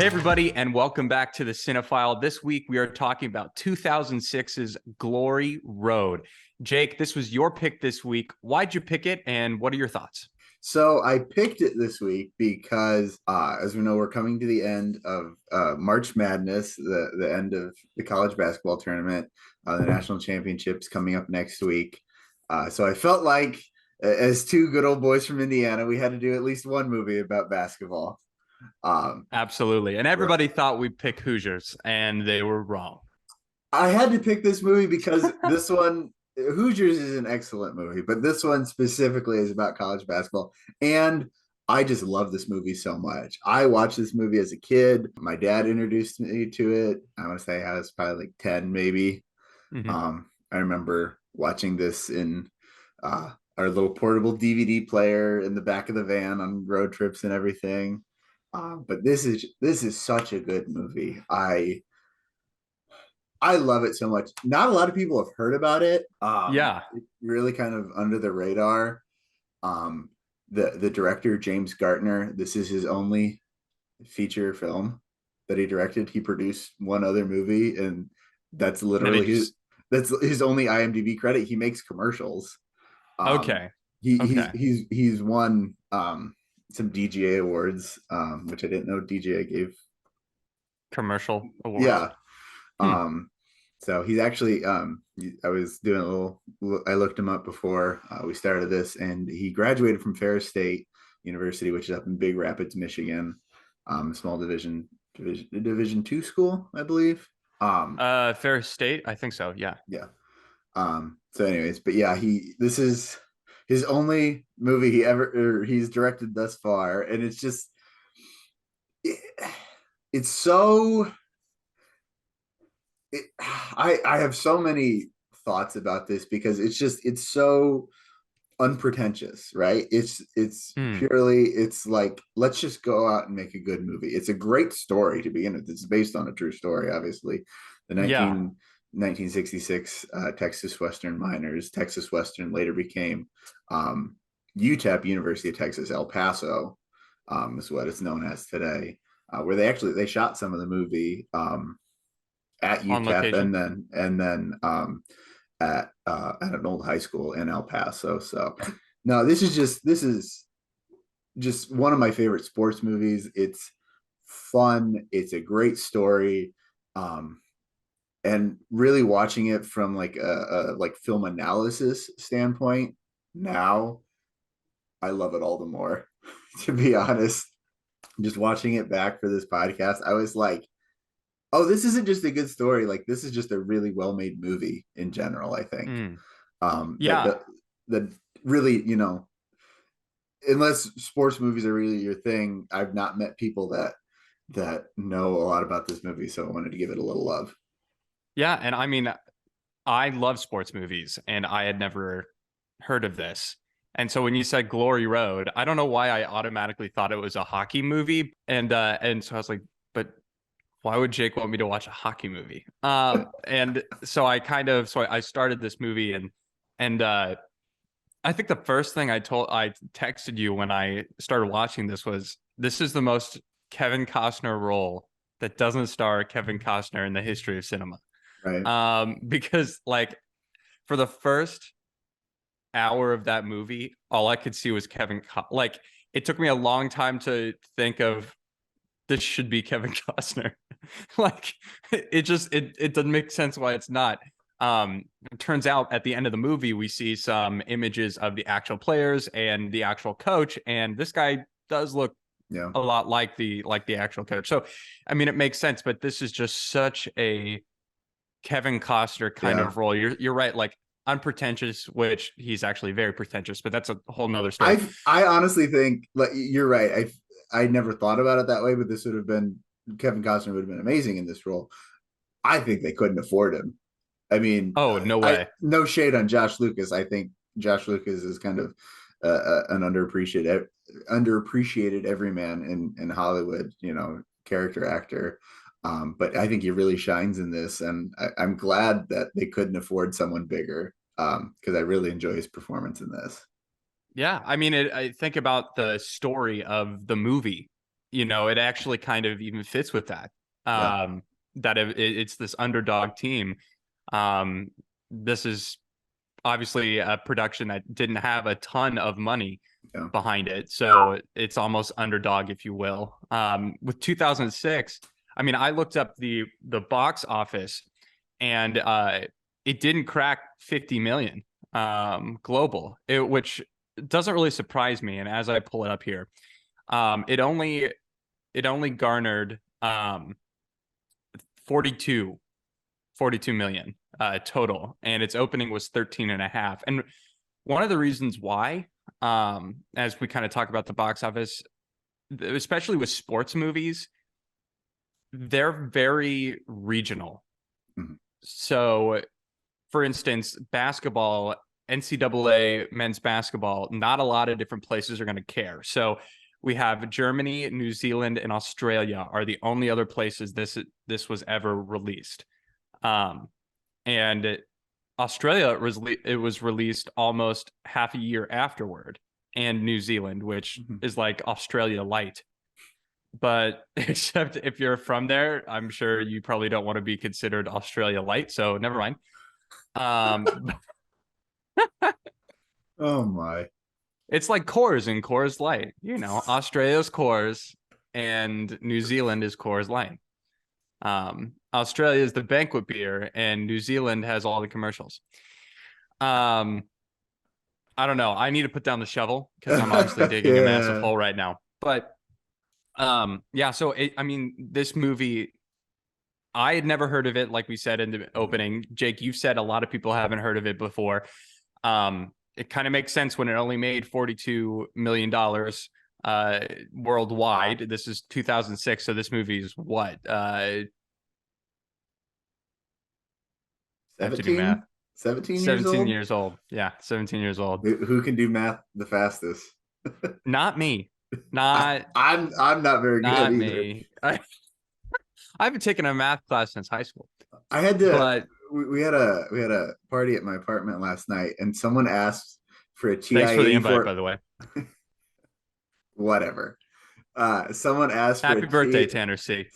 Hey, everybody, and welcome back to the Cinephile. This week, we are talking about 2006's Glory Road. Jake, this was your pick this week. Why'd you pick it, and what are your thoughts? So I picked it this week because, as we know, we're coming to the end of March Madness, the end of the college basketball tournament. The national championship's coming up next week. So I felt like, as two good old boys from Indiana, we had to do at least one movie about basketball. Um, Absolutely. And everybody thought we'd pick Hoosiers, and they were wrong. I had to pick this movie because this one, Hoosiers is an excellent movie, but this one specifically is about college basketball. And I just love this movie so much. I watched this movie as a kid. My dad introduced me to it. I want to say I was probably like 10, maybe. Mhm. I remember watching this in our little portable DVD player in the back of the van on road trips and everything. But this is such a good movie. I love it so much. Not a lot of people have heard about it. Yeah. It's really kind of under the radar. Um, the director James Gartner. This is his only feature film that he directed. He produced one other movie, and that's Did it literally his just... that's his only IMDb credit. He makes commercials. Um, Okay. he he's Okay. he's he's won some DGA awards, which I didn't know DGA gave. Commercial awards. Yeah, Hmm. Um, so he's actually, I was doing I looked him up before we started this, and he graduated from Ferris State University, which is up in Big Rapids, Michigan, small division two school, I believe. Ferris State? I think so, yeah. Yeah. So anyways, but yeah, this is his only movie he's directed thus far, and it's just, it, it's so I have so many thoughts about this because it's so unpretentious, right? It's Hmm. purely, it's like, let's just go out and make a good movie. It's a great story to begin with. It's based on a true story, obviously. The Yeah. 1966 Texas Western Miners. Texas Western later became UTEP, University of Texas El Paso, is what it's known as today. Where they shot some of the movie at On UTEP, location. and then at an old high school in El Paso. So no, this is just one of my favorite sports movies. It's fun. It's a great story. Um, and really watching it from like a like film analysis standpoint now, I love it all the more. To be honest, just watching it back for this podcast, I was like, oh, this isn't just a good story. Like, this is just a really well made movie in general, I think. Hmm. That Yeah. that really, unless sports movies are really your thing, I've not met people that know a lot about this movie, so I wanted to give it a little love. Yeah. And I mean, I love sports movies, and I had never heard of this. And so when you said Glory Road, I don't know why I automatically thought it was a hockey movie. And so I was like, but why would Jake want me to watch a hockey movie? And so I started this movie, and I think the first thing I texted you when I started watching this was, this is the most Kevin Costner role that doesn't star Kevin Costner in the history of cinema. Right. Because like for the first hour of that movie, all I could see was like it took me a long time to think of, this should be Kevin Costner. Like it doesn't make sense why it's not. It turns out at the end of the movie, we see some images of the actual players and the actual coach, and this guy does look Yeah. a lot like the actual coach. So, I mean, it makes sense, but this is just such a Kevin Costner kind Yeah. of role. You're right, like unpretentious, which he's actually very pretentious, but that's a whole nother story. I honestly think, like, you're right. I never thought about it that way, but this would have been Kevin Costner would have been amazing in this role. I think they couldn't afford him. I mean, Oh, no I way. no shade on Josh Lucas. I think Josh Lucas is kind of an underappreciated everyman in Hollywood. Character actor. But I think he really shines in this, and I'm glad that they couldn't afford someone bigger. Because I really enjoy his performance in this. Yeah, I mean, I think about the story of the movie. it actually kind of even fits with that. Yeah. That it's this underdog team. Um, this is obviously a production that didn't have a ton of money Yeah. behind it, so it's almost underdog, if you will. With 2006, I mean, I looked up the box office, and it didn't crack 50 million global, which doesn't really surprise me. And as I pull it up here, it only garnered 42 42 million total, and its opening was 13 and a half. And one of the reasons why, as we kind of talk about the box office, especially with sports movies, they're very regional. Mhm. So, for instance, basketball, NCAA men's basketball, not a lot of different places are going to care. So we have Germany, New Zealand, and Australia are the only other places this was ever released. Um, and Australia it was released almost half a year afterward, and New Zealand, which Mhm. is like Australia light. But except if you're from there, I'm sure you probably don't want to be considered Australia light. So never mind. Um, Oh my. it's like Coors and Coors Light. Australia's Coors and New Zealand is Coors Light. Australia is the banquet beer, and New Zealand has all the commercials. Um, I don't know. I need to put down the shovel because I'm obviously digging a massive Yeah. hole right now. But yeah. So I mean, this movie, I had never heard of it. Like we said in the opening, Jake, you've said a lot of people haven't heard of it before. It kind of makes sense when it only made $42 million worldwide. This is 2006, so this movie is what? I have to do math. 17? 17 years 17 old? years old. Yeah, 17 years old. Who can do math the fastest? Not me. I, Not I'm not very good not either. me. I haven't taken a math class since high school. I had to But we had a party at my apartment last night, and someone asked for a TI thanks for the invite, by 84, the way. whatever. Someone asked for a Happy birthday, T. Tanner C. It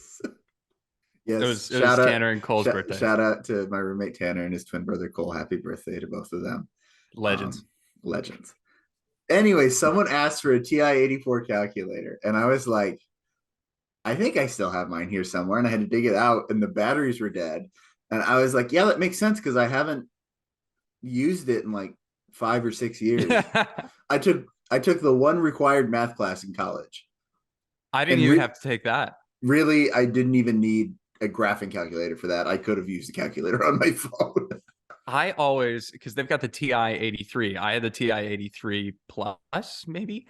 Yes, was it was Tanner and Cole's birthday. shout out to my roommate Tanner and his twin brother Cole. Happy birthday to both of them. Legends. Legends. Anyway, someone asked for a TI 84 calculator, and I was like, I think I still have mine here somewhere, and I had to dig it out, and the batteries were dead. And I was like, yeah, that makes sense because I haven't used it in like 5 or 6 years. I took the one required math class in college, I didn't and even have to take that. really, I didn't even need a graphing calculator for that. I could have used the calculator on my phone. I always, because they've got the TI 83. I had the TI 83 plus, maybe.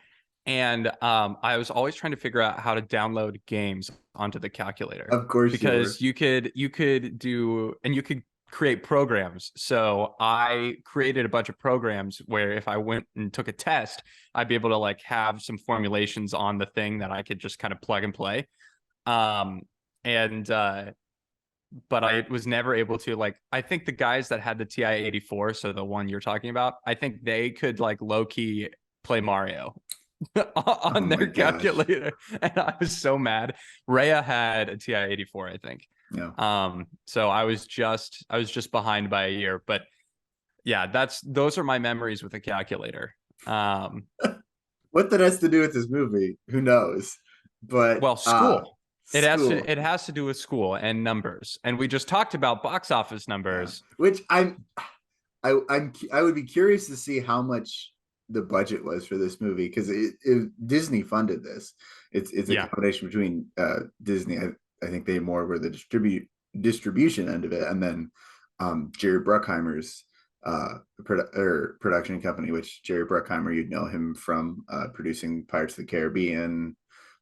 And I was always trying to figure out how to download games onto the calculator, Of course you were. because you could do, and you could create programs. So I created a bunch of programs where if I went and took a test, I'd be able to like have some formulations on the thing that I could just kind of plug and play. Um, and but I was never able to, like, I think the guys that had the TI 84, so the one you're talking about, I think they could like low key play Mario Oh on my their gosh. calculator. And I was so mad. Rhea had a TI 84, I think. Yeah. So I was just behind by a year. But yeah, those are my memories with a calculator. Um, What that has to do with this movie, who knows? But well, school. It has to school. it has to do with school and numbers. And we just talked about box office Yeah. numbers. Which I would be curious to see how much the budget was for this movie because Disney funded this. It's a Yeah. combination between Disney. I think they more were the distribution end of it, and then Jerry Bruckheimer's production company, which Jerry Bruckheimer, you'd know him from producing Pirates of the Caribbean,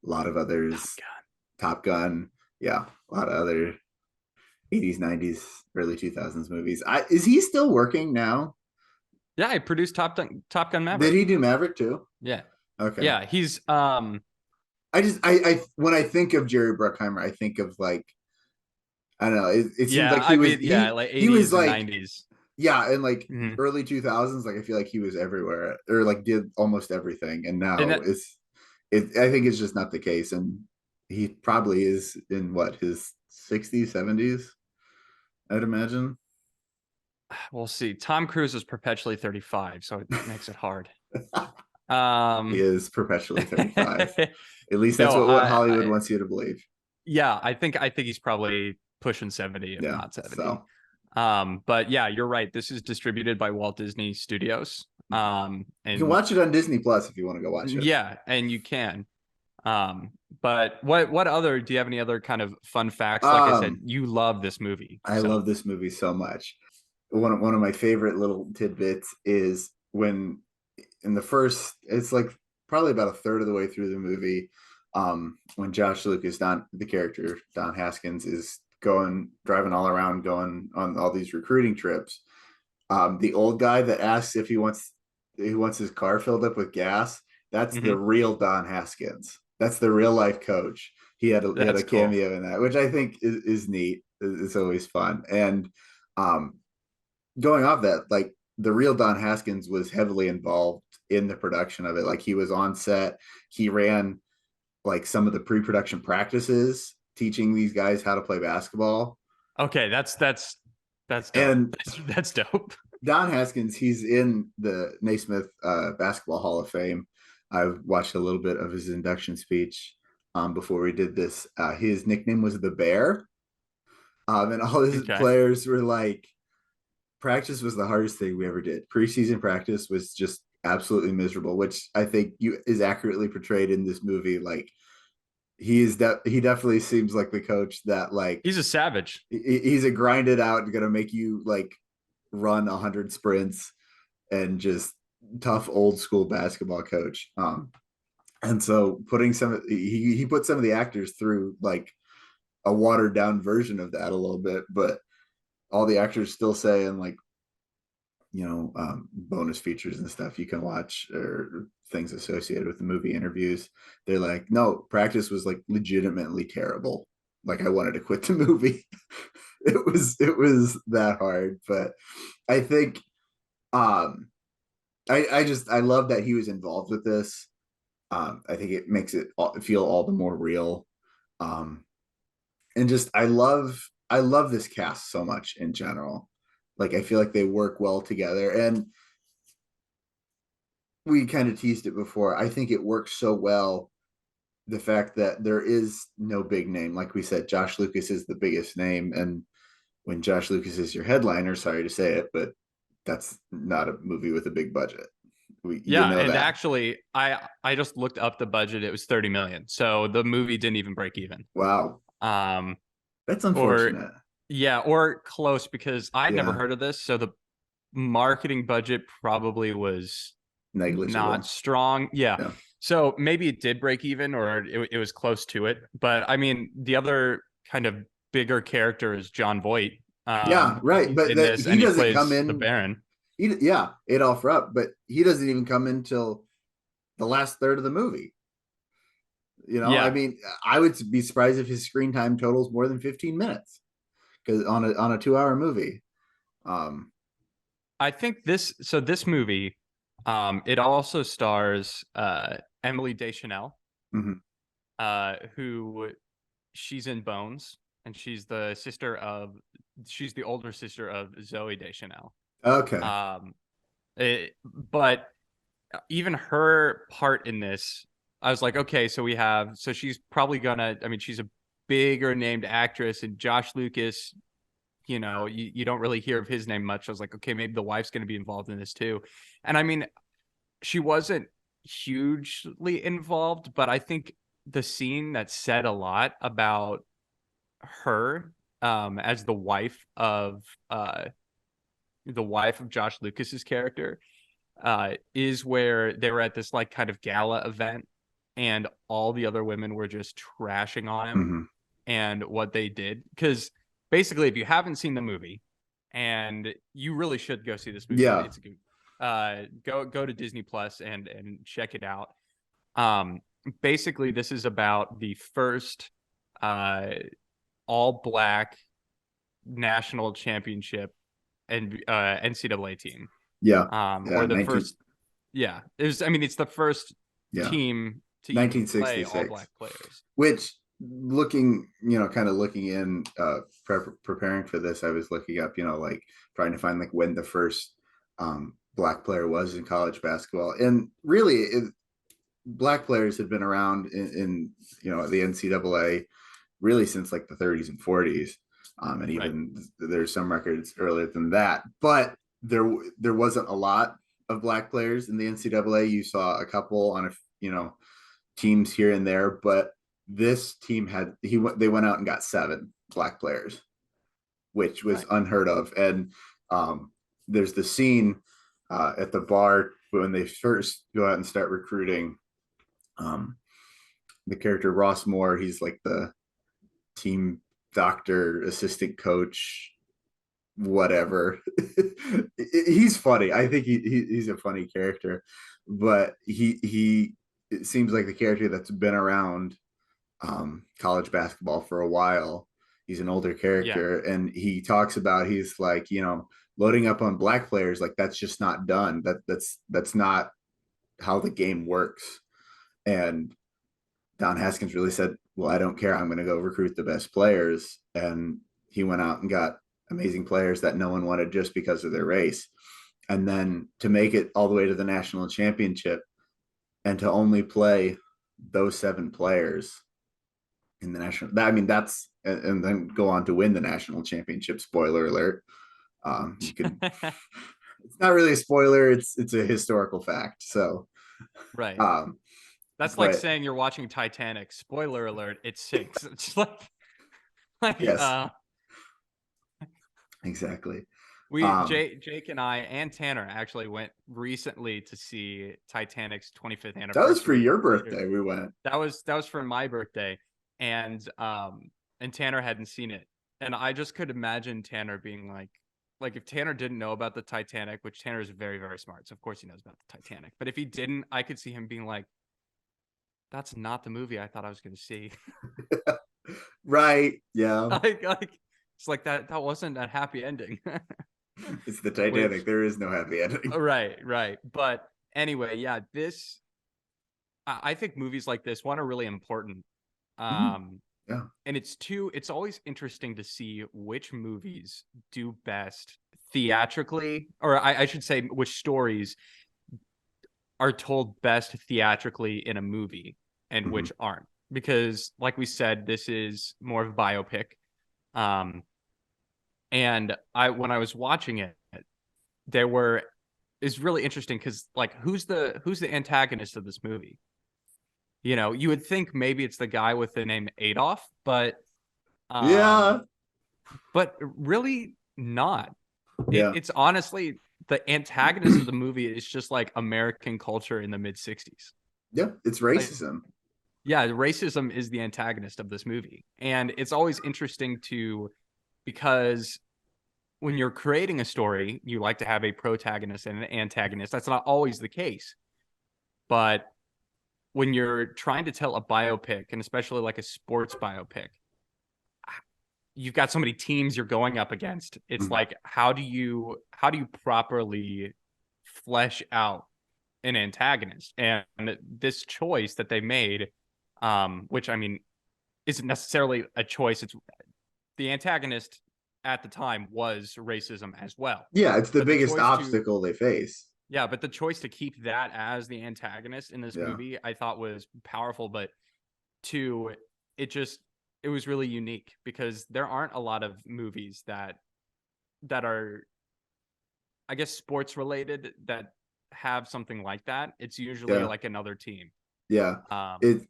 a lot of Oh, others, God. Top Gun, yeah, a lot of other 80s, 90s, early 2000s movies. Is he still working now? Yeah, I produced Top Gun Did Maverick. he do Maverick too? Yeah. Okay. Yeah, he's I when I think of Jerry Bruckheimer, I think of like I don't know. It seems yeah, like I mean, yeah, like he was 80s and like 90s. yeah, in like Mhm. early 2000s. Like I feel like he was everywhere or like did almost everything, and And now that, I think it's just not the case. And he probably is in what, his 60s, 70s, I'd imagine. We'll see. Tom Cruise is perpetually 35, so it makes it hard. He Um, is perpetually 35. At least that's no, what Hollywood wants you to believe. yeah, I think he's probably pushing 70, if Yeah. not 70. So But yeah, you're right. This is distributed by Walt Disney Studios. you can And watch it on Disney Plus if you want to go watch it. yeah, and you can. But what other do you have any other kind of fun facts? Like I said, Um, you love this movie. I So love this movie so much. One of my favorite little tidbits is when in the first, it's like probably about a third of the way through the movie, when Josh Lucas, Don, the character Don Haskins, is going driving all around, going on all these recruiting trips. The old guy that asks if he wants his car filled up with gas, that's the mhm, real Don Haskins. That's the real life coach. He had a that's cool. cameo in that, which I think is neat. It's always fun. And um, going off that, like the real Don Haskins was heavily involved in the production of it. Like he was on set, he ran like some of the pre-production practices, teaching these guys how to play basketball. Okay, that's dope. And That's dope. Don Haskins, he's in the Naismith Basketball Hall of Fame. I've watched a little bit of his induction speech before we did this. His nickname was the Bear, and all his Okay. players were like, practice was the hardest thing we ever did. Preseason practice was just absolutely miserable, which I think is accurately portrayed in this movie. Like he definitely seems like the coach that like He's a savage. he's a grinded out, gonna make you like run 100 sprints and just tough old school basketball coach. And so putting he put some of the actors through like a watered down version of that a little bit, but all the actors still saying like, bonus features and stuff you can watch or things associated with the movie interviews. They're like, no, practice was like legitimately terrible. Like I wanted to quit the movie. it was that hard. But I think um I love that he was involved with this. I think it makes it feel all the more real. Um, and just I love this cast so much in general. Like I feel like they work well together, and we kind of teased it before. I think it works so well. The fact that there is no big name, like we said, Josh Lucas is the biggest name, and when Josh Lucas is your headliner, sorry to say it, but that's not a movie with a big budget. You Yeah, know and that. actually, I just looked up the budget. It was 30 million. So the movie didn't even break even. Wow, Um, that's or unfortunate. yeah, or close because I'd never Yeah, heard of this. So the marketing budget probably was not negligible. strong. Yeah. Yeah, So maybe it did break even or it was close to it. But I mean, the other kind of bigger character is John Voight. yeah, right. He's But in that this he and he doesn't come plays the in. Baron. Yeah, Adolph Rupp, but he doesn't even come in till the last third of the movie. I Yeah. mean, I would be surprised if his screen time totals more than 15 minutes because on a 2 hour movie. Um, I think this movie, it also stars Emily Deschanel, mhm. who she's in Bones, and she's the older sister of Zoe Deschanel. Okay. Um, but even her part in this, I was like, okay, so she's probably gonna. I mean, she's a bigger named actress, and Josh Lucas, you don't really hear of his name much. I was like, okay, maybe the wife's going to be involved in this too. And I mean, she wasn't hugely involved, but I think the scene that said a lot about her as the wife of Josh Lucas's character is where they were at this like kind of gala event and all the other women were just trashing on him Hmm. and what they did. Because basically, if you haven't seen the movie, and you really should go see this movie, Yeah. it's a good. Go to Disney Plus and check it out. Um, Basically, this is about the first uh all black national championship and NCAA team. Yeah. Yeah. Or the 19. first, yeah. I mean, it's the first Yeah. team to even play all 1966. black players. Which looking, kind of looking in, preparing for this, I was looking up, like trying to find like when the first black player was in college basketball. And really, black players had been around in the NCAA really since like the 30s and 40s. And Right. even there's some records earlier than that. But there wasn't a lot of black players in the NCAA. You saw a couple on teams here and there, but this team they went out and got 7 black players, which was Right. unheard of. And there's the scene at the bar when they first go out and start recruiting. Um, the character Ross Moore, he's like the team doctor, assistant coach, whatever. He's funny. I think he's a funny character, but he it seems like the character that's been around college basketball for a while. He's an older Yeah. character, and he talks about he's like loading up on black players, like that's just not done. That's not how the game works. And Don Haskins really said, "Well, I don't care. I'm going to go recruit the best players." And he went out and got amazing players that no one wanted just because of their race. And then to make it all the way to the national championship and to only play those 7 players in the national, I mean, that's, and then go on to win the national championship. Spoiler alert. You could, it's not really a spoiler. It's a historical fact. So, Right. um, That's like but saying you're watching Titanic. Spoiler alert, it sinks. It's like yes, exactly. we Um, Jake and I and Tanner actually went recently to see Titanic's 25th that was for anniversary in your theaters. birthday. We went. That was for my birthday, and Tanner hadn't seen it, and I just could imagine Tanner being like if Tanner didn't know about the Titanic, which Tanner is very very smart, so of course he knows about the Titanic, but if he didn't, I could see him being like, "That's not the movie I thought I was going to see." Right. Yeah. like it's like that wasn't a happy ending. It's the Titanic. Which There is no happy ending. right, but anyway, yeah, this I think movies like this one are really important. Mhm. um Yeah. and it's always interesting to see which movies do best theatrically, or I should say which stories are told best theatrically in a movie and Mhm. which aren't, because like we said, this is more of a biopic. um and I when I was watching it, there were is really interesting because like who's the antagonist of this movie? You would think maybe it's the guy with the name Adolf, um Yeah. but really not. Yeah. It's honestly the antagonist of the movie is just like American culture in the mid 60s. Yeah. It's Like, racism. yeah, racism is the antagonist of this movie. And it's always interesting because when you're creating a story, you like to have a protagonist and an antagonist. That's not always the case. But when you're trying to tell a biopic, and especially like a sports biopic, you've got so many teams you're going up against. It's Mhm. like how do you properly flesh out an antagonist? And this choice that they made, which I mean isn't necessarily a choice. It's the antagonist at the time was racism as well. Yeah. It's the But the biggest choice to obstacle they face. Yeah, but the choice to keep that as the antagonist in this Yeah. movie, I thought was powerful. But two, it just it was really unique because there aren't a lot of movies that are, I guess, sports related that have something like that. It's usually Yeah. like another team. Yeah. Um, It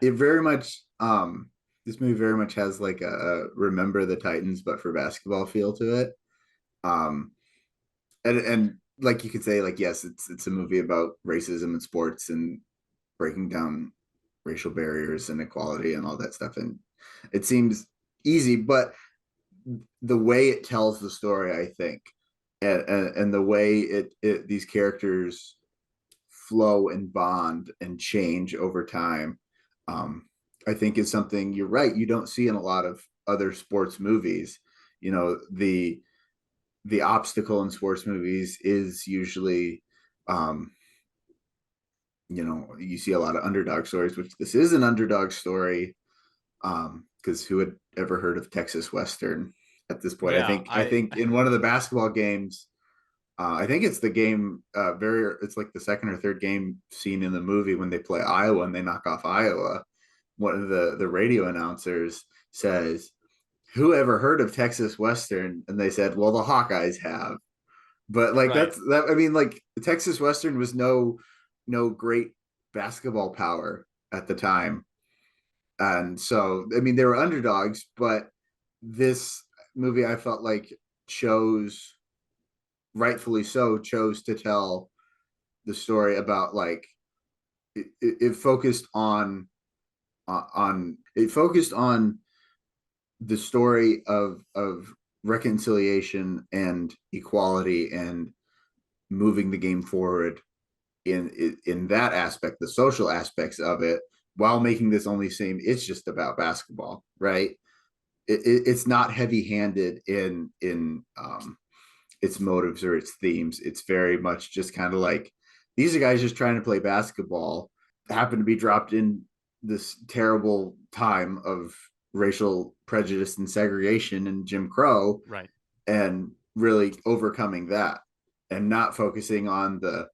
yeah, very much this movie very much has like a Remember the Titans but for basketball feel to it. Um and like you could say, like, yes, it's a movie about racism in sports and breaking down racial barriers and equality and all that stuff. And it seems easy, but the way it tells the story, I think, and the way these characters flow and bond and change over time, um, I think is something, you're right, you don't see in a lot of other sports movies. The obstacle in sports movies is usually, um, you see a lot of underdog stories, which this is an underdog story. Because who had ever heard of Texas Western at this point? Yeah, I I think in one of the basketball games, I think it's the game. It's like the second or third game scene in the movie when they play Iowa and they knock off Iowa. One of the radio announcers says, "Who ever heard of Texas Western?" And they said, "Well, the Hawkeyes have." But like right. that's that. I mean, like Texas Western was no great basketball power at the time, and so I mean they were underdogs. But this movie, I felt like chose, rightfully so, chose to tell the story about like it focused on it focused on the story of reconciliation and equality and moving the game forward in that aspect, the social aspects of it, while making this only seem it's just about basketball, right? It's not heavy handed in its motives or its themes. It's very much just kind of like these are guys just trying to play basketball, happen to be dropped in this terrible time of racial prejudice and segregation and Jim Crow, Right. and really overcoming that and not focusing on the,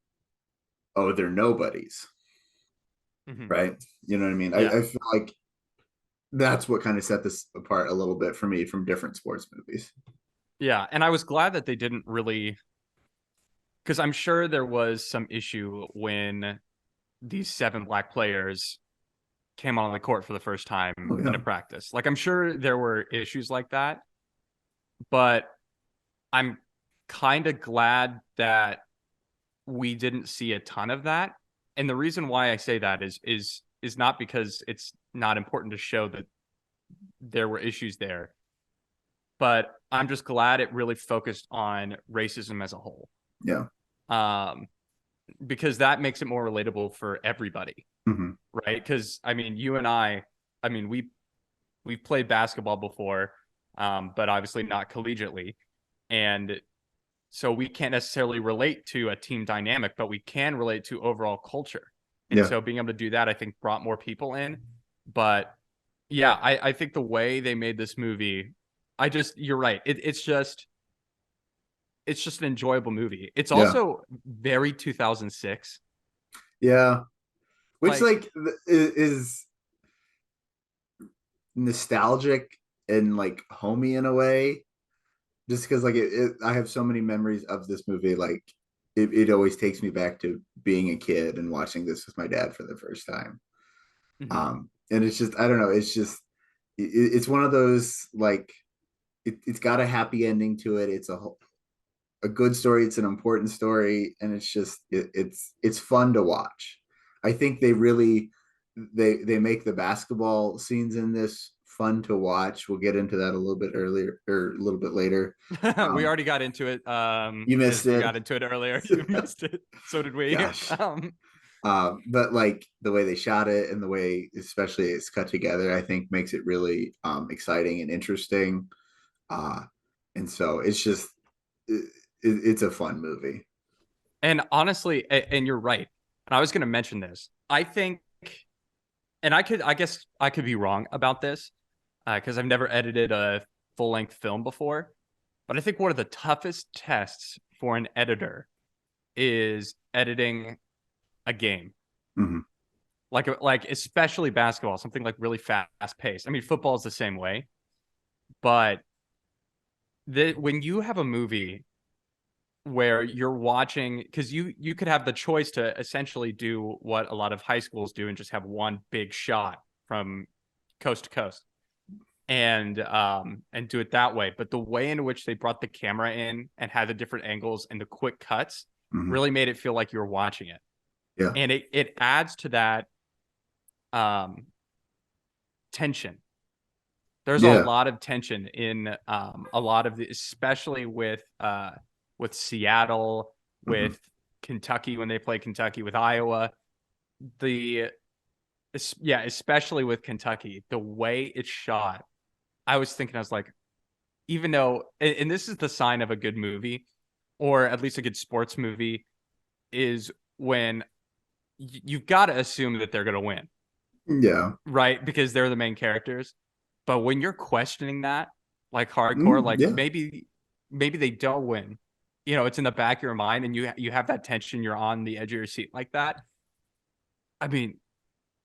oh, they're nobodies, Hmm. right? You know what I mean? Yeah. I feel like that's what kind of set this apart a little bit for me from different sports movies. Yeah. And I was glad that they didn't really, because I'm sure there was some issue when these seven black players came on the court for the first time Oh in yeah, a practice. Like I'm sure there were issues like that, but I'm kind of glad that we didn't see a ton of that. And the reason why I say that is not because it's not important to show that there were issues there, but I'm just glad it really focused on racism as a whole. yeah, Um, because that makes it more relatable for everybody, mm-hmm. right? Because I mean, you and I mean, we've played basketball before, but obviously not collegiately, and so we can't necessarily relate to a team dynamic, but we can relate to overall culture. And Yeah, so being able to do that, I think, brought more people in. But yeah, I think the way they made this movie, you're right. It's just an enjoyable movie. It's yeah, also very 2006. yeah. Which Like, like is nostalgic and like homey in a way, just because like I have so many memories of this movie. Like it always takes me back to being a kid and watching this with my dad for the first time. mhm. And it's just I don't know. It's just it's one of those like it's got a happy ending to it. It's a good story. It's an important story, and it's just it's fun to watch. I think they really they make the basketball scenes in this fun to watch. We'll get into that a little bit earlier or a little bit later. We Um, already got into it you missed because we it. got into it earlier. You missed it. So did we. Gosh. But like the way they shot it and the way especially it's cut together, I think makes it really exciting and interesting. Uh, and so it's just it's a fun movie. And honestly, and you're right. And I was going to mention this. I think, and I guess I could be wrong about this because I've never edited a full length film before. But I think one of the toughest tests for an editor is editing a game, Mm-hmm. like especially basketball, something like really fast paced. I mean, football is the same way, but when you have a movie where you're watching, because you could have the choice to essentially do what a lot of high schools do and just have one big shot from coast to coast and do it that way. But the way in which they brought the camera in and had the different angles and the quick cuts Mm-hmm. really made it feel like you were watching it. Yeah. And it adds to that um tension. There's a Yeah. lot of tension in a lot of the, especially with Seattle, Mm-hmm. with Kentucky when they play Kentucky, with Iowa. The yeah, especially with Kentucky, the way it's shot. I was thinking, I was like, even though, and this is the sign of a good movie, or at least a good sports movie, is when you've got to assume that they're going to win. Yeah. right? Because they're the main characters. But when you're questioning that, like hardcore, like Yeah. maybe they don't win. You know, it's in the back of your mind, and you have that tension. You're on the edge of your seat like that. I mean,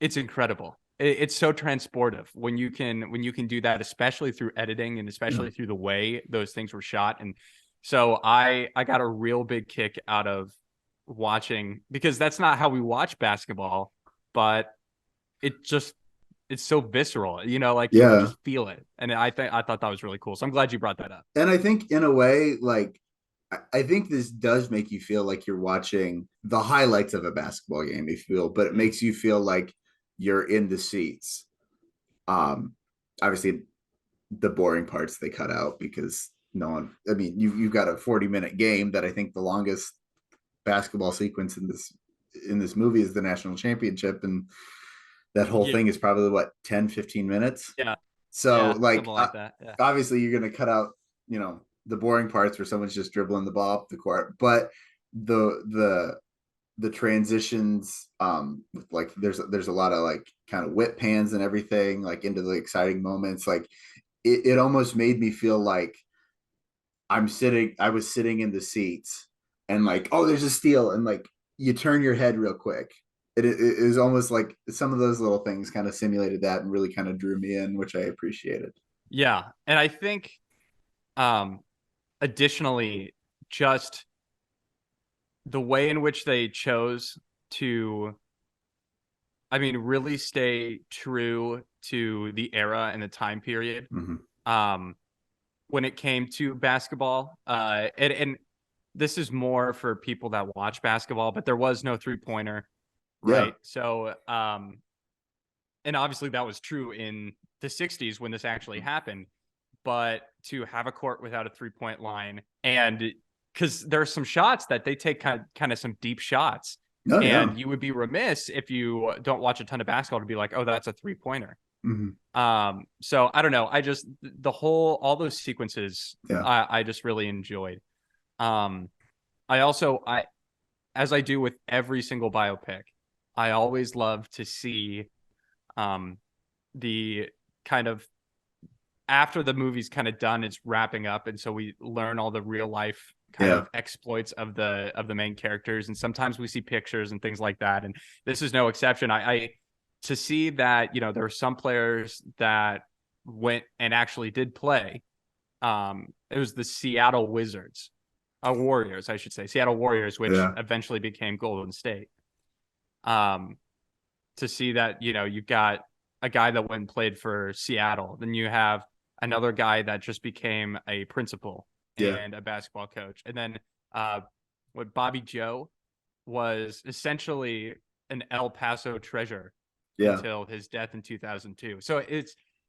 it's incredible. It's so transportive when you can do that, especially through editing and Yeah. especially through the way those things were shot. And so I got a real big kick out of watching, because that's not how we watch basketball, but it just it's so visceral, you know, like you can Yeah. just feel it. And I thought that was really cool. So I'm glad you brought that up. And I think in a way, like I think this does make you feel like you're watching the highlights of a basketball game, if you will, but it Mm. makes you feel like you're in the seats. Um, Obviously the boring parts they cut out because no one. I mean, you've got a 40-minute game that I think the longest basketball sequence in this movie is the national championship, and that whole Yeah, thing is probably what 10-15 minutes. yeah, So yeah, like something like that. Yeah, obviously you're going to cut out the boring parts where someone's just dribbling the ball up the court, but the the transitions like there's a lot of like kind of whip pans and everything like into the exciting moments, like it almost made me feel like I was sitting in the seats and like, oh, there's a steal. And like, you turn your head real quick. It is almost like some of those little things kind of simulated that and really kind of drew me in, which I appreciated. yeah. And I think um additionally, just the way in which they chose to, I mean, really stay true to the era and the time period. Mm-hmm. Um, when it came to basketball, and this is more for people that watch basketball, but there was no 3-pointer, Yeah. right? So, and obviously that was true in the 60s when this actually happened. But to have a court without a 3-point line, and because there are some shots that they take kind of some deep shots, Oh yeah. and you would be remiss if you don't watch a ton of basketball to be like, oh, that's a 3-pointer. Mm-hmm. So I don't know. I just the whole all those sequences Yeah. I just really enjoyed. Um, I also I as I do with every single biopic, I always love to see um the kind of after the movie's kind of done, it's wrapping up, and so we learn all the real life kind Yeah. of exploits of the main characters, and sometimes we see pictures and things like that. And this is no exception. I to see that there are some players that went and actually did play. It was the Seattle Wizards, Warriors, I should say, Seattle Warriors, which Yeah. eventually became Golden State. Um, to see that you've got a guy that went and played for Seattle, then you have another guy that just became a principal Yeah. and a basketball coach, and then uh, what Bobby Joe was essentially an El Paso treasure Yeah. until his death in 2002. So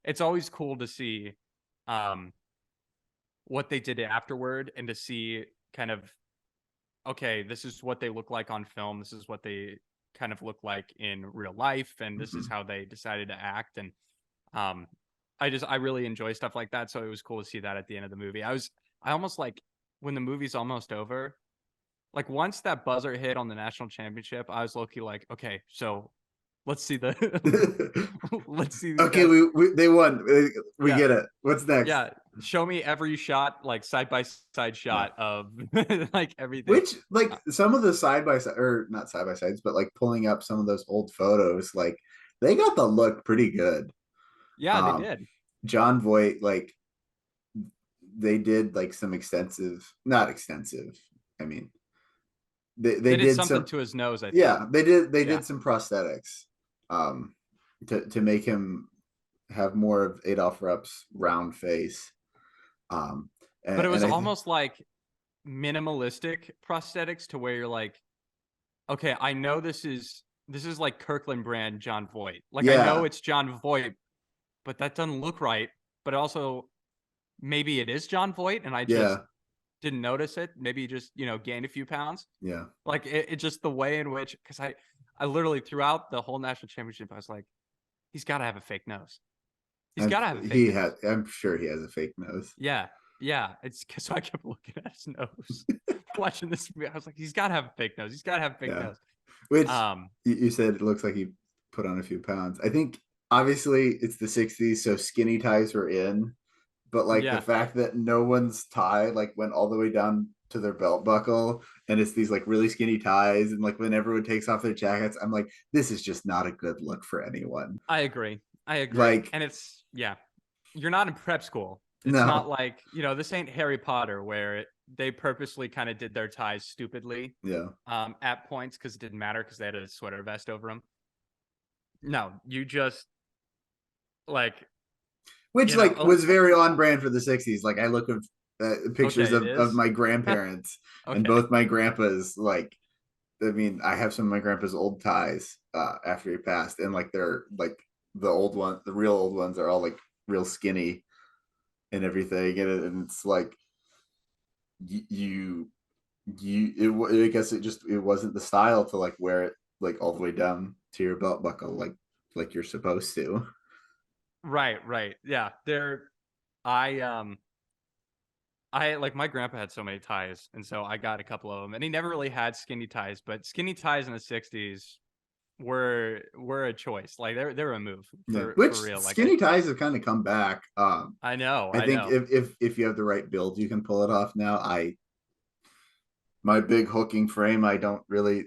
it's always cool to see um, what they did afterward and to see kind of okay, this is what they look like on film. This is what they kind of look like in real life, and this is Mm-hmm. how they decided to act. And um, I really enjoy stuff like that. So it was cool to see that at the end of the movie. I almost like when the movie's almost over. Like once that buzzer hit on the national championship, I was low key like, okay, so let's see the let's see these Okay, guys. we they won. We Yeah, get it. What's next? yeah. Show me every shot, like side by side Yeah. shot of like everything. Which like some of the side by side or not side by sides, but like pulling up some of those old photos, like they got the look pretty good. Yeah, they Um, did. John Voight, like they did like some extensive, not extensive. I mean, they They did did something some, to his nose, I think. yeah, they Yeah. did some prosthetics, um, to make him have more of Adolph Rupp's round face. Um, But it was and I think, almost like minimalistic prosthetics to where you're like, okay, I know this is like Kirkland brand John Voight. Like I know yeah, it's John Voight, but that doesn't look right. But also maybe it is John Voight and I just yeah, didn't notice it. Maybe he just, gained a few pounds. yeah. Like it just the way in which because I literally throughout the whole national championship, I was like, he's gotta have a fake nose. He's And gotta have a fake he has, nose. I'm sure he has a fake nose. Yeah, yeah. It's so I kept looking at his nose, watching this movie. I was like, he's got to have a fake nose. He's got to have a fake Yeah. nose. Which Um, you said it looks like he put on a few pounds. I think obviously it's the 60s, so skinny ties were in, but like the Yeah, fact that no one's tie like went all the way down to their belt buckle, and it's these like really skinny ties, and like when everyone takes off their jackets, I'm like, this is just not a good look for anyone. I agree. I agree. Like, And it's yeah, you're not in prep school. It's not no. like, this ain't Harry Potter where they purposely kind of did their ties stupidly Yeah. at points because it didn't matter because they had a sweater vest over them. No, you just like, Which like was like very on brand for the 60s. Like I look at pictures okay, it of is. my grandparents and Okay. both my grandpas. Like, I mean, I have some of my grandpa's old ties after he passed, and like they're like the old one, the real old ones are all like real skinny and everything, and it's like you I guess it wasn't the style to like wear it like all the way down to your belt buckle like you're supposed to. Right, right. Yeah. I um I like my grandpa had so many ties, and so I got a couple of them. And he never really had skinny ties, but skinny ties in the '60s were a choice. Like they're a move Yeah, for which real. Like skinny ties have kind of come back. I I think know. if you have the right build, you can pull it off now. My big hooking frame, I don't really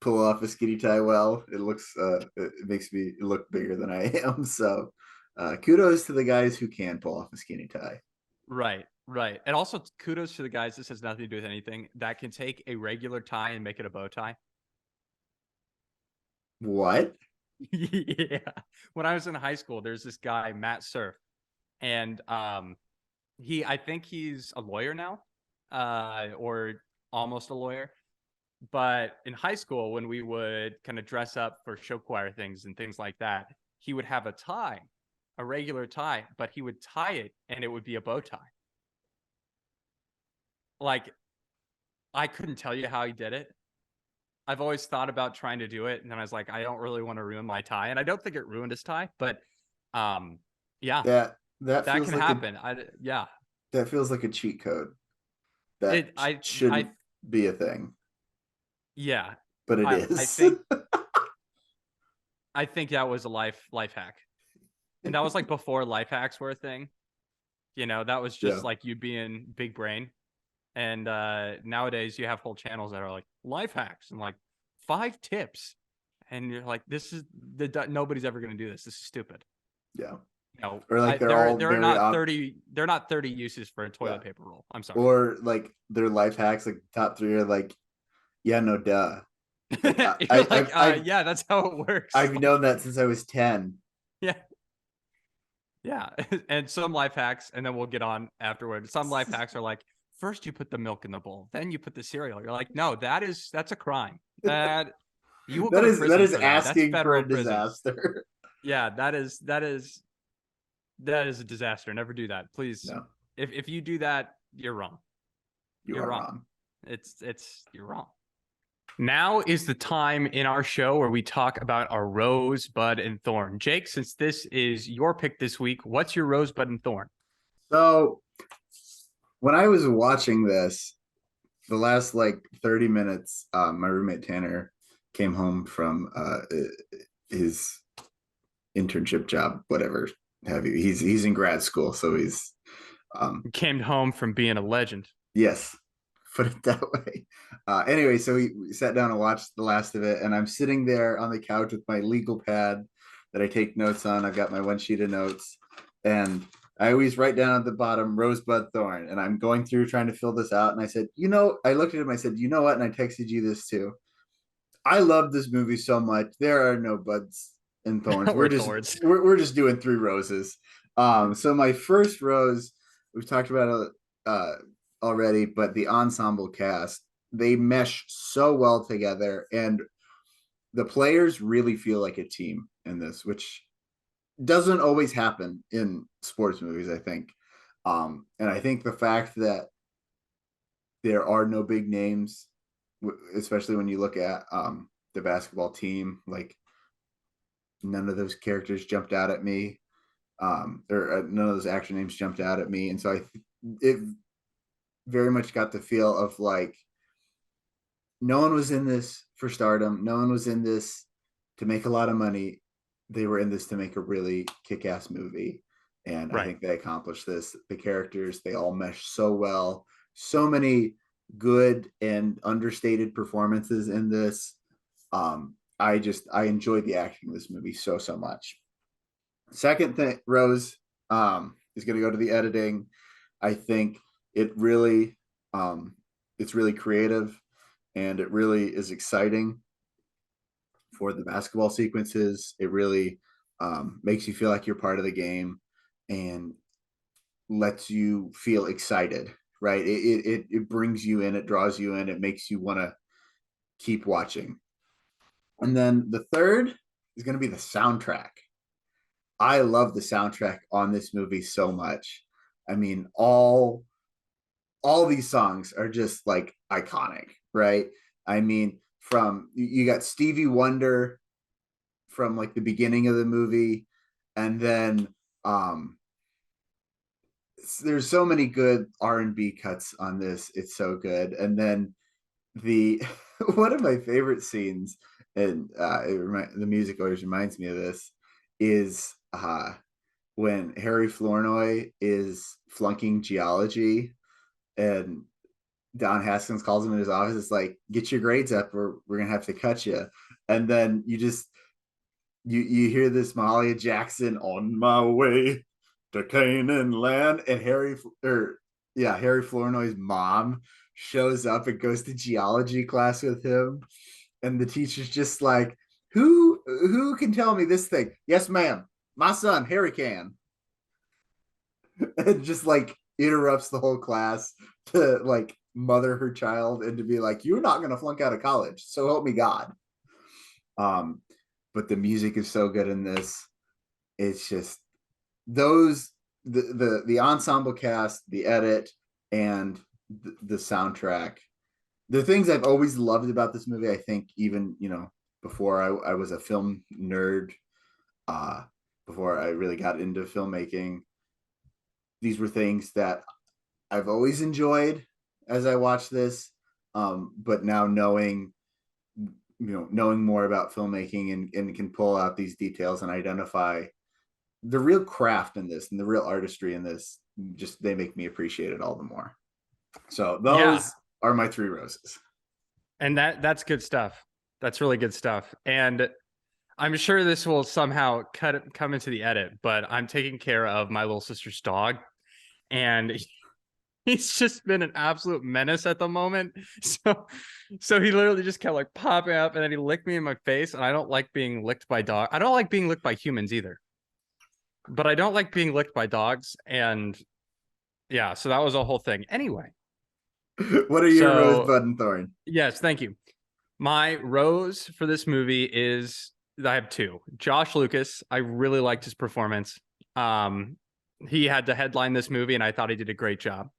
pull off a skinny tie well. It makes me look bigger than I am. So kudos to the guys who can pull off a skinny tie. Right, right. And also kudos to the guys. This has nothing to do with anything that can take a regular tie and make it a bow tie. What? Yeah. When I was in high school, there's this guy Matt Surf, and I think he's a lawyer now, or almost a lawyer. But in high school, when we would kind of dress up for show choir things and things like that, he would have a tie, a regular tie, but he would tie it and it would be a bow tie. Like, I couldn't tell you how he did it. I've always thought about trying to do it, and then I was like, I don't really want to ruin my tie, and I don't think it ruined his tie, but um, yeah, That that feels can like a happen. Yeah, that feels like a cheat code that it, shouldn't be a thing, yeah, but it I is. think that was a life hack, and that was like before life hacks were a thing. That was Yeah. just like you being big brain. And nowadays you have whole channels that are like life hacks and like 5 tips. And you're like, this is nobody's ever going to do this. This is stupid. Yeah. No, Or like they're there all there are very not up. 30 there are not 30 uses for a Yeah. toilet paper roll. I'm sorry. Or like their life hacks, like top three are like, yeah, no, duh. Like You're like, yeah, that's how it works. I've Like, known that since I was 10. yeah, yeah. And some life hacks, and then we'll get on afterward. Some life hacks are like, first you put the milk in the bowl, then you put the cereal. You're like, no, that's a crime. That you will go to That prison is for that. That's asking for federal a prison. disaster. Yeah, that is a disaster. Never do that. Please. No, If you do that, you're wrong. you You're are wrong. wrong. It's you're wrong. Now is the time in our show where we talk about our rose, bud, and thorn. Jake, since this is your pick this week, what's your rose, bud, and thorn? So when I was watching this, the last like 30 minutes, my roommate Tanner came home from his internship job, whatever have you. He's in grad school, so he's Came home from being a legend. yes, put it that way. Anyway, so we sat down and watched the last of it, and I'm sitting there on the couch with my legal pad that I take notes on. I've got my one sheet of notes, and I always write down at the bottom Rosebud Thorn, and I'm going through trying to fill this out. And I said, I looked at him, I said, you know what? And I texted you this too. I love this movie so much. There are no buds and thorns. Or thorns. We're just doing three roses. So my first rose, we've talked about it already, but the ensemble cast, they mesh so well together, and the players really feel like a team in this, which doesn't always happen in sports movies, I think. And I think the fact that there are no big names, especially when you look at the basketball team, like none of those characters jumped out at me, or none of those actor names jumped out at me, and so it very much got the feel of like no one was in this for stardom, no one was in this to make a lot of money. they were in this to make a really kick-ass movie, and I Right. think they accomplished this. The characters, they all mesh so well. So many good and understated performances in this. I enjoyed the acting in this movie so much. Second thing, Rose, is going to go to the editing. I think it really, it's really creative, and it really is exciting for the basketball sequences. It really makes you feel like you're part of the game and lets you feel excited. Right? It brings you in. It draws you in. It makes you want to keep watching. And then the third is going to be the soundtrack. I love the soundtrack on this movie so much. I mean, all these songs are just like iconic, right? I mean, from you got Stevie Wonder from like the beginning of the movie, and then um there's so many good R&B cuts on this. It's so good. And then the one of my favorite scenes, and the music always reminds me of this, is when Harry Flournoy is flunking geology, and Don Haskins calls him in his office. It's like, get your grades up, or we're gonna have to cut you. And then you hear this Mahalia Jackson, on my way to Canaan land, and Harry Flournoy's mom shows up and goes to geology class with him, and the teacher's just like, who can tell me this thing? Yes, ma'am. My son Harry can. And just like interrupts the whole class to like mother her child and to be like, you're not gonna flunk out of college, so help me God. um but the music is so good in this. It's just those the ensemble cast, the edit, and the soundtrack, the things I've always loved about this movie. I think even before I was a film nerd, uh before I really got into filmmaking, these were things that I've always enjoyed as I watch this. But now knowing more about filmmaking, and can pull out these details and identify the real craft in this and the real artistry in this, just they make me appreciate it all the more. So Yeah. those are my three roses. And that's good stuff. That's really good stuff. And I'm sure this will somehow come into the edit, but I'm taking care of my little sister's dog, and he's just been an absolute menace at the moment. So he literally just kept like popping up, and then he licked me in my face, and I don't like being licked by dog. I don't like being licked by humans either, but I don't like being licked by dogs. And yeah, so that was a whole thing. Anyway, What are your so rosebud and thorn? yes, thank you. My rose for this movie is, I have two. Josh Lucas. I really liked his performance. Um, he had to headline this movie, and I thought he did a great job.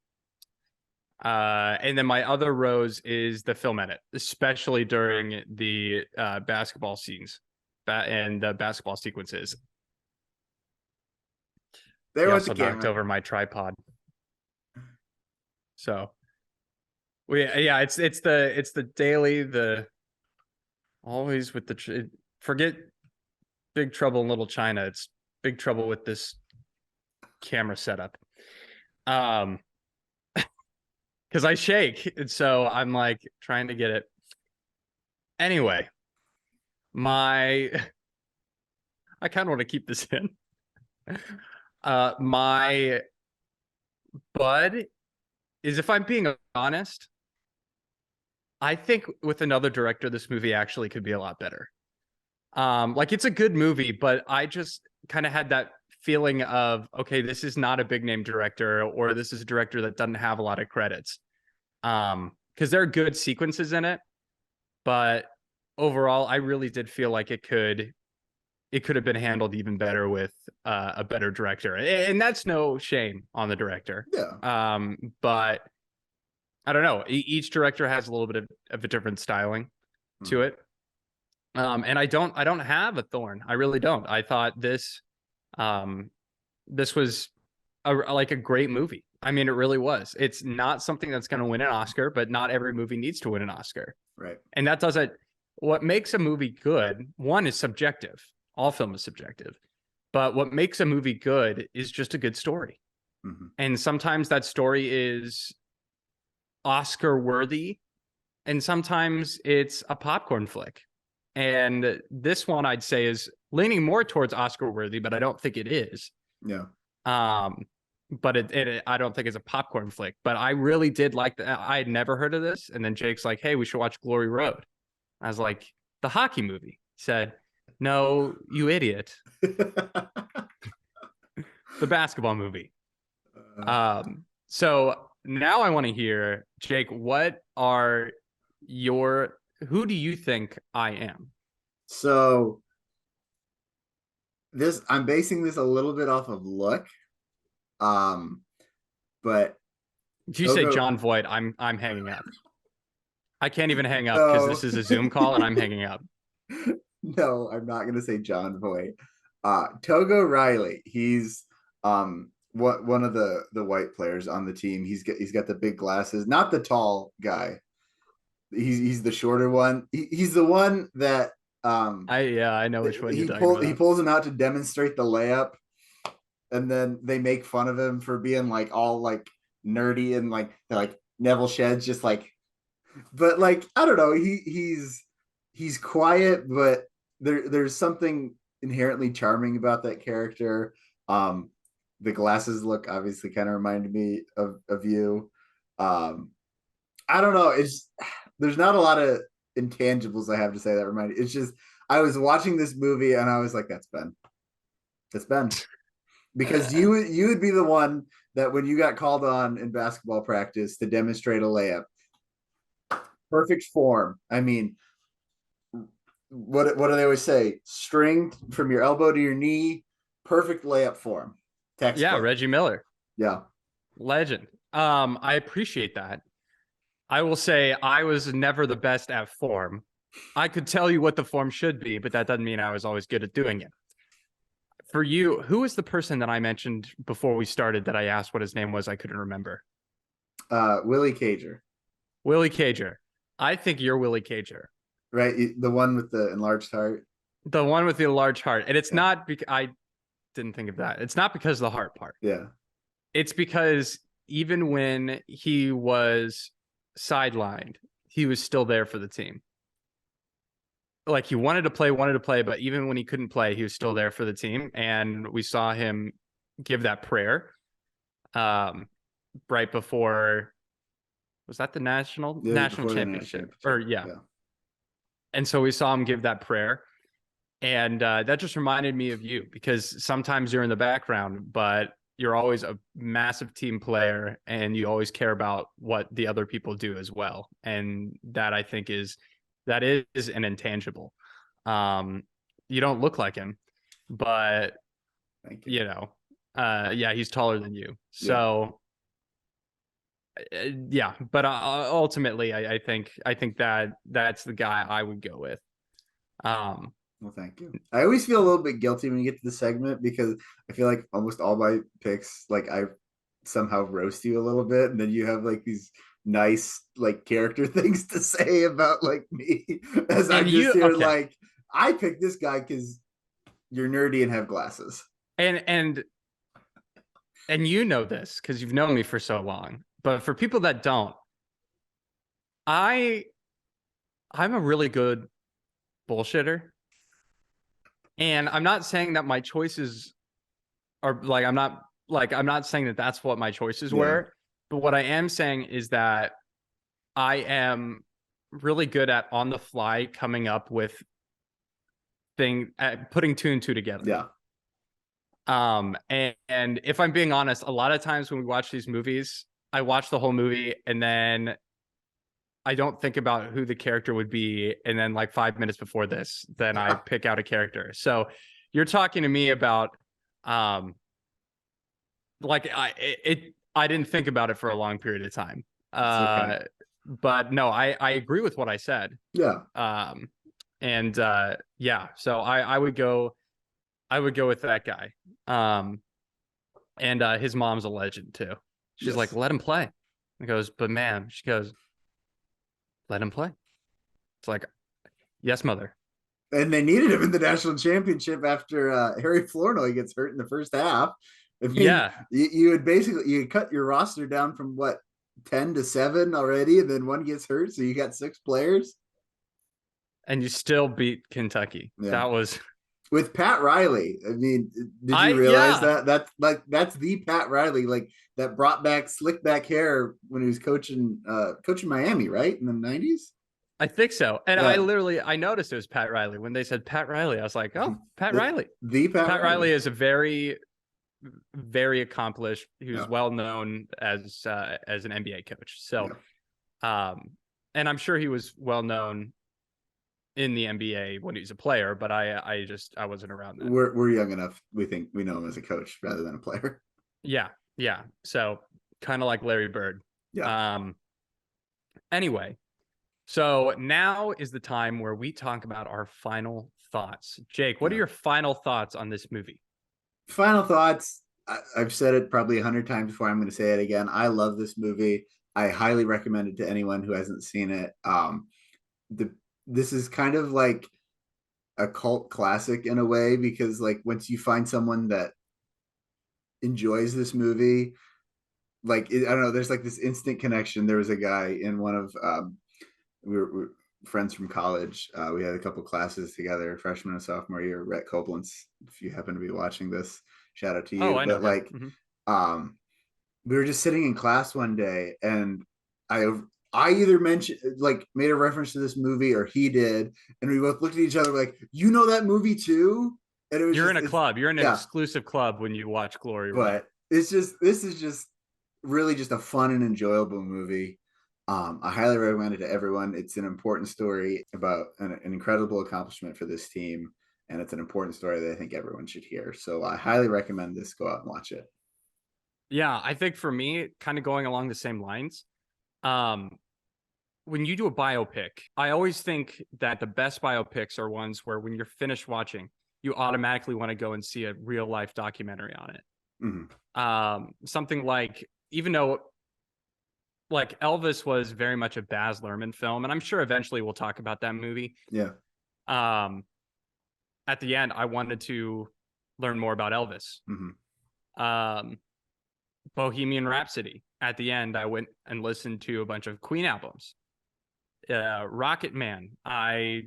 And then my other rose is the film edit, especially during the basketball scenes and the basketball sequences. There He went the also knocked camera. over my tripod. So yeah, it's the daily, the always with the forget Big Trouble in Little China. It's Big Trouble with this camera setup. Because I shake, and so I'm like trying to get it. Anyway, my I kind of want to keep this in. My bud is, if I'm being honest, I think with another director, this movie actually could be a lot better. Like it's a good movie, but I just kind of had that feeling of, okay, this is not a big name director, or this is a director that doesn't have a lot of credits. Because there are good sequences in it, but overall, I really did feel like it could have been handled even better with a better director, and that's no shame on the director. Yeah. But I don't know. Each director has a little bit of a different styling to Hmm. it. And I don't have a thorn. I really don't. I thought um, this was like a great movie. I mean, it really was. It's not something that's going to win an Oscar, but not every movie needs to win an Oscar. Right. And that doesn't, what makes a movie good, one, is subjective. All film is subjective. But what makes a movie good is just a good story. Mm-hmm. And sometimes that story is Oscar worthy, and sometimes it's a popcorn flick. And this one I'd say is leaning more towards Oscar worthy, but I don't think it is. Yeah. Um, but I don't think it's a popcorn flick. But I really did like that. I had never heard of this, and then Jake's like, "Hey, we should watch Glory Road." I was like, "The hockey movie." He said, "No, you idiot, the basketball movie." So now I want to hear, Jake, what are your who do you think I am? So this I'm basing this a little bit off of look. Um, but If you say Togo John Voight, I'm hanging up. I can't even hang up because no this is a Zoom call and I'm hanging up. no, I'm not gonna say John Voight. Togo Riley, he's one of the white players on the team. He's got the big glasses, not the tall guy. He's the shorter one. He's the one that I know which one you're talking he about. pulls him out to demonstrate the layup, and then they make fun of him for being like all like nerdy and like they're like Neville Shed's just like, but like I don't know, he's quiet, but there's something inherently charming about that character. Um, the glasses look obviously kind of reminded me of you. Um, I don't know. It's there's not a lot of intangibles I have to say that remind me. It's just I was watching this movie and I was like, that's Ben. That's Ben. Because you would be the one that when you got called on in basketball practice to demonstrate a layup, perfect form. I mean, what do they always say? String from your elbow to your knee, perfect layup form. Yeah, Textbook. Reggie Miller, Yeah. legend. I appreciate that. I will say I was never the best at form. I could tell you what the form should be, but that doesn't mean I was always good at doing it. For you, who is the person that I mentioned before we started that I asked what his name was? I couldn't remember. Willie Cager. Willie Cager. I think you're Willie Cager, Right? The one with the enlarged heart. the one with the large heart. And it's Yeah. not because I didn't think of that. It's not because of the heart part. Yeah. It's because even when he was sidelined, he was still there for the team. Like he wanted to play, but even when he couldn't play, he was still there for the team. And we saw him give that prayer right before, was that the Yeah, national before the national championship? Or championship. yeah. Yeah. And so we saw him give that prayer. And that just reminded me of you because sometimes you're in the background, but you're always a massive team player and you always care about what the other people do as well. And that I think that is an intangible. You don't look like him, but Thank you. yeah, he's taller than you. Yeah. So yeah, but ultimately, I think that's the guy I would go with. Um, Well, thank you. I always feel a little bit guilty when you get to the segment because I feel like almost all my picks, like I somehow roast you a little bit, and then you have like these nice like character things to say about like me as and I'm just you here okay, like I picked this guy because you're nerdy and have glasses. and and you know this because you've known me for so long. But for people that don't, I I'm a really good bullshitter. And I'm not saying that my choices are like I'm not saying that that's what my choices Yeah. were, but what I am saying is that I am really good at on the fly coming up with putting two and two together. Yeah. And if I'm being honest, a lot of times when we watch these movies, I watch the whole movie and then I don't think about who the character would be. And then like 5 minutes before this, then I pick out a character. So you're talking to me about, like I didn't think about it for a long period of time. It's okay. But no, I agree with what I said. Yeah. And yeah, so I would go with that guy. And his mom's a legend too. She's like, Yes. let him play. He goes, but ma'am, she goes, let him play. It's like, yes, mother. and they needed him in the national championship after Harry Flournoy gets hurt in the first half. I mean, Yeah, you would basically you cut your roster down from what 10 to 7 already, and then one gets hurt, so you got 6 players. and you still beat Kentucky. Yeah, That was with Pat Riley. I mean, did you I realize yeah, that that's the Pat Riley like that brought back slick back hair when he was coaching Miami, right in the 90s. I think so. And Yeah, I noticed it was Pat Riley. When they said Pat Riley, I was like, oh, Pat the Riley. the Pat Pat Riley Riley. is a very, very accomplished. He was Yeah, well known as an NBA coach. So, yeah. um, and I'm sure he was well known in the NBA when he was a player, but I wasn't around then. We're young enough. We think we know him as a coach rather than a player. Yeah, yeah. So kind of like Larry Bird. Yeah. Um, anyway, so now is the time where we talk about our final thoughts. Jake, what are Yeah. your final thoughts on this movie? Final thoughts. I've said it probably 100 times before. I'm going to say it again. I love this movie. I highly recommend it to anyone who hasn't seen it. The This is kind of like a cult classic in a way because like once you find someone that enjoys this movie, like I don't know, there's like this instant connection. There was a guy in one of we were friends from college. We had a couple classes together, freshman and sophomore year. Rhett Koblenz, if you happen to be watching this, shout out to Oh, you. I know But him. like, um, we were just sitting in class one day, and I I either mentioned like made a reference to this movie or he did, and we both looked at each other like, you know that movie too, and it was You're just in a it's club. You're in an yeah, exclusive club when you watch Glory Road. but it's just this is just really just a fun and enjoyable movie. I highly recommend it to everyone. It's an important story about an incredible accomplishment for this team, and it's an important story that I think everyone should hear. So I highly recommend this. Go out and watch it. Yeah, I think for me, kind of going along the same lines, um, when you do a biopic, I always think that the best biopics are ones where when you're finished watching, you automatically want to go and see a real life documentary on it. Mm-hmm. Something like, even though like Elvis was very much a Baz Luhrmann film, and I'm sure eventually we'll talk about that movie. Yeah. Um, at the end, I wanted to learn more about Elvis. Mm-hmm. Um, Bohemian Rhapsody. At the end, I went and listened to a bunch of Queen albums. Rocket Man. I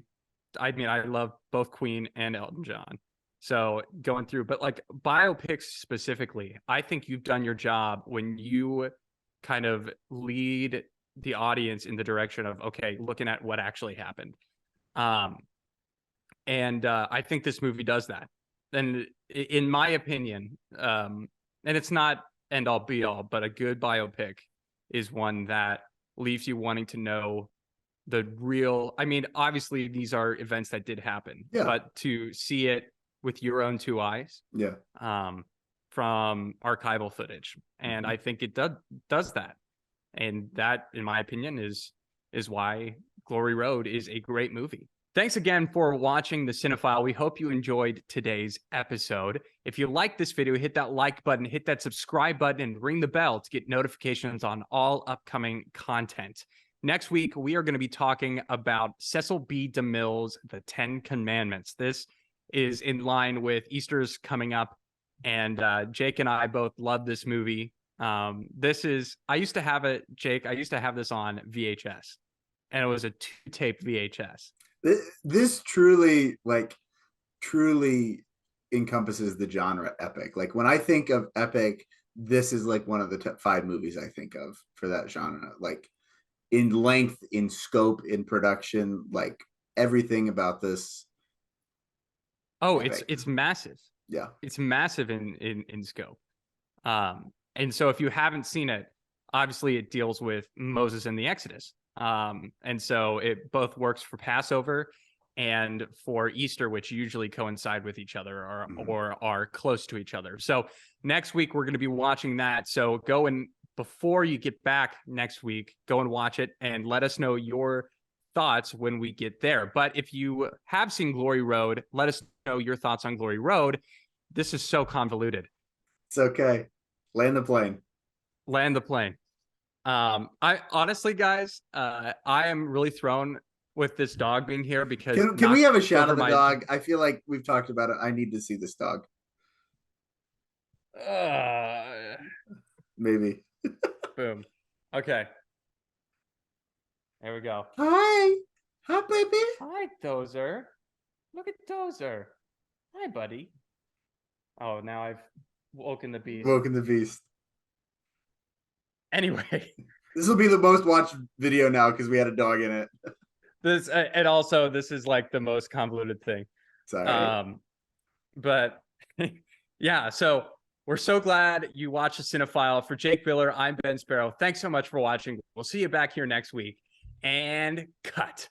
mean, I love both Queen and Elton John. So going through, but like biopics specifically, I think you've done your job when you kind of lead the audience in the direction of, okay, looking at what actually happened. Um, and I think this movie does that. And in my opinion, and it's not end all be all, but a good biopic is one that leaves you wanting to know the real. I mean, obviously these are events that did happen, Yeah. but to see it with your own two eyes, Yeah. from archival footage, and Mm-hmm. I think it does that, and that, in my opinion, is why Glory Road is a great movie. Thanks again for watching The Cinephile. We hope you enjoyed today's episode. If you like this video, hit that like button, hit that subscribe button, and ring the bell to get notifications on all upcoming content. Next week, we are going to be talking about Cecil B. DeMille's The Ten Commandments. This is in line with Easter's coming up, and Jake and I both love this movie. I used to have it, Jake. I used to have this on VHS, and it was a 2-tape VHS. This truly truly encompasses the genre epic. Like when I think of epic, this is like one of the top 5 movies I think of for that genre. Like in length, in scope, in production, like everything about this Oh, epic. it's massive. Yeah. It's massive in scope. And so if you haven't seen it, obviously it deals with Moses and the Exodus. And so it both works for Passover and for Easter, which usually coincide with each other or are close to each other. So next week we're going to be watching that. So go and before you get back next week, go and watch it and let us know your thoughts when we get there. But if you have seen Glory Road, let us know your thoughts on Glory Road. This is so convoluted. It's okay. Land the plane. Land the plane. I honestly, guys, I am really thrown with this dog being here because Can we have a knocked shot over of the my dog? I feel like we've talked about it. I need to see this dog. Maybe. boom. Okay, there we go. Hi. Hi, baby. Hi, Dozer. Look at Dozer. Hi, buddy. Oh, now I've woken the beast. Woken the beast. Anyway, This will be the most watched video now because we had a dog in it. this and also this is like the most convoluted thing. Sorry. But yeah, so we're so glad you watched the Cinephile. For Jake Biller, I'm Ben Sparrow. Thanks so much for watching. We'll see you back here next week. And cut.